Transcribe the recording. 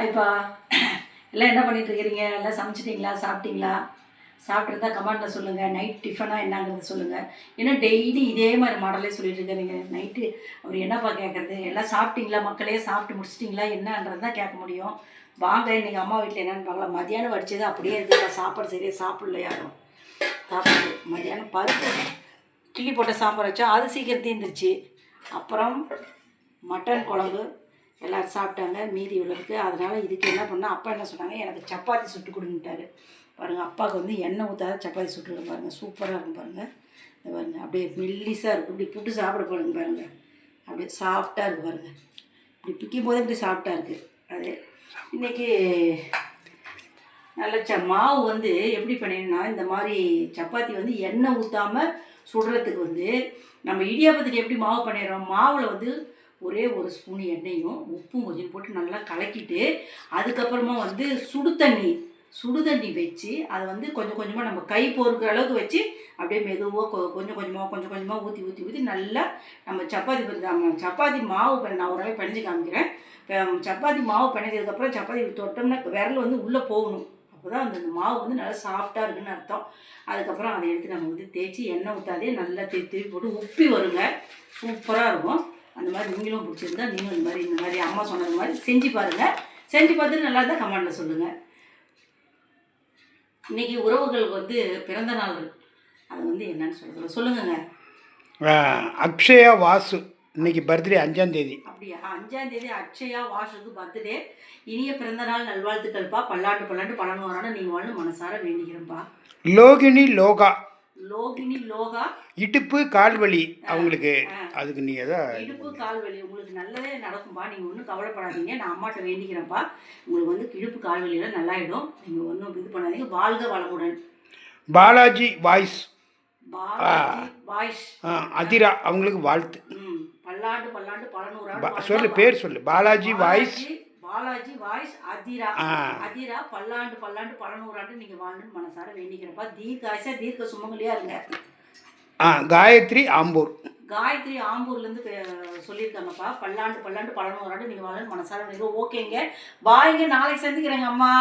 ஹாய்ப்பா. எல்லாம் என்ன பண்ணிட்டு இருக்கிறீங்க? எல்லாம் சமைச்சிட்டிங்களா? சாப்பிட்டீங்களா? சாப்பிட்ருந்தா கமெண்ட்டில் சொல்லுங்கள். நைட் டிஃபனாக என்னங்கிறது சொல்லுங்கள். ஏன்னா டெய்லி இதே மாதிரி மாடலே சொல்லிட்டு இருக்கீங்க. நைட்டு அவர் என்னப்பா கேட்குறது? எல்லாம் சாப்பிட்டீங்களா? மக்களே சாப்பிட்டு முடிச்சிட்டிங்களா? என்னன்றது தான் கேட்க முடியும். வாங்க இன்றைக்கி அம்மா வீட்டில் என்னென்னு பார்க்கலாம். மதியானம் வடிச்சது அப்படியே இருக்குதா? சாப்பாடு சரியாக சாப்பிடல யாரும். சாப்பாடு மதியானம் பருப்பு கிள்ளி போட்ட சாம்பார் வச்சா அது சீக்கிரம் தீர்ந்துருச்சு. அப்புறம் மட்டன் குழம்பு எல்லோரும் சாப்பிட்டாங்க, மீதி உள்ளதுக்கு. அதனால் இதுக்கு என்ன பண்ணால் அப்பா என்ன சொன்னாங்க, எனக்கு சப்பாத்தி சுட்டு கொடுன்ட்டாரு. பாருங்கள், அப்பாவுக்கு வந்து எண்ணெய் ஊற்றாத சப்பாத்தி சுட்டுருக்கேன் பாருங்கள். சூப்பராக இருக்கும் பாருங்கள். இது பாருங்கள், அப்படியே மெல்லிஸாக இருக்கும். இப்படி புட்டு சாப்பிட போடுங்க பாருங்கள். அப்படியே சாஃப்டாக இருக்குது பாருங்கள். இப்படி பிக்கும் போதே இப்படி சாஃப்டாக இருக்குது. அது இன்றைக்கி நல்ல மாவு வந்து எப்படி பண்ணிடணும்னா, இந்த மாதிரி சப்பாத்தி வந்து எண்ணெய் ஊற்றாமல் சுடுறதுக்கு வந்து நம்ம இடியாப்பத்துக்கு எப்படி மாவு பண்ணிடுறோம், மாவில் வந்து ஒரே ஒரு ஸ்பூன் எண்ணெயும் உப்பும் கொஞ்சம் போட்டு நல்லா கலக்கிட்டு, அதுக்கப்புறமா வந்து சுடு தண்ணி வச்சு அதை வந்து கொஞ்சம் கொஞ்சமாக நம்ம கை பொறுக்கிற அளவுக்கு வச்சு அப்படியே மெதுவாக கொஞ்சம் கொஞ்சமாக ஊற்றி நல்லா நம்ம சப்பாத்தி மாவு நான் ஒரு நாளைக்கு பிணைஞ்சு காமிக்கிறேன். சப்பாத்தி மாவு பிணைஞ்சதுக்கப்புறம் சப்பாத்தி தொட்டோம்னா விரல் வந்து உள்ளே போகணும். அப்போ தான் அந்த மாவு வந்து நல்லா சாஃப்டாக இருக்குதுன்னு அர்த்தம். அதுக்கப்புறம் அதை எடுத்து நம்ம வந்து தேய்ச்சி எண்ணெய் ஊற்றாதே நல்லா திருப்பி போட்டு உப்பி வருங்க. சூப்பராக இருக்கும். அந்த மாதிரி நீங்களும் பிடிச்சிருந்தா நீங்களும் இந்த மாதிரி அம்மா சொன்னது மாதிரி செஞ்சு பாருங்கள். செஞ்சு பார்த்துட்டு நல்லா இருந்தால் கமெண்டில் சொல்லுங்கள். இன்றைக்கி உறவுகளுக்கு வந்து பிறந்த நாள். அது வந்து என்னன்னு சொல்லுங்கங்க. அக்ஷயா வாசு இன்னைக்கு பர்த்டே 5ஆம் தேதி. அப்படியா? 5ஆம் தேதி அக்ஷயா வாசுக்கு பர்த்டே. இனிய பிறந்த நாள் நல்வாழ்த்துக்கள்ப்பா. பல்லாண்டு பல நூறாண்டு நீங்கள் வாழ்ந்து மனசார வேண்டிக்கிறேன்ப்பா. லோகினி லோகா இடுப்பு கால்வலி அவங்களுக்கு. அதுக்கு நீங்கள் தான் இடுப்பு கால்வலி உங்களுக்கு நல்லதே நடக்கும்பா. நீங்கள் ஒன்றும் கவலைப்படாதீங்க. நான் அம்மாட்ட வேண்டிக்கிறேன்ப்பா. உங்களுக்கு வந்து இடுப்பு கால்வலியெல்லாம் நல்லாயிடும். நீங்கள் ஒன்றும் இது பண்ணாதீங்க. வாழ்க வளமுடன். பாலாஜி வாய்ஸ் அதிரா அவங்களுக்கு வாழ்த்து. பல்லாண்டு பல நூறாண்டு சொல்லு, பேர் சொல்லு. பாலாஜி வாய்ஸ் அதிரா பல்லாண்டு பல நூறாண்டு நீங்கள் வாழ்ந்து மனசார வேண்டிக்கிறப்பா. தீர்க்க சுமங்கலியாக இருங்க. காயத்ரி ஆம்பூர்லேருந்து சொல்லியிருக்காங்கப்பா. பல்லாண்டு பல நூறாண்டு நீங்கள் வாழ்ந்து மனசார வேண்டிக்கிறோம். ஓகேங்க, பாய்ங்க. நாளைக்கு சந்திக்கிறேங்க அம்மா.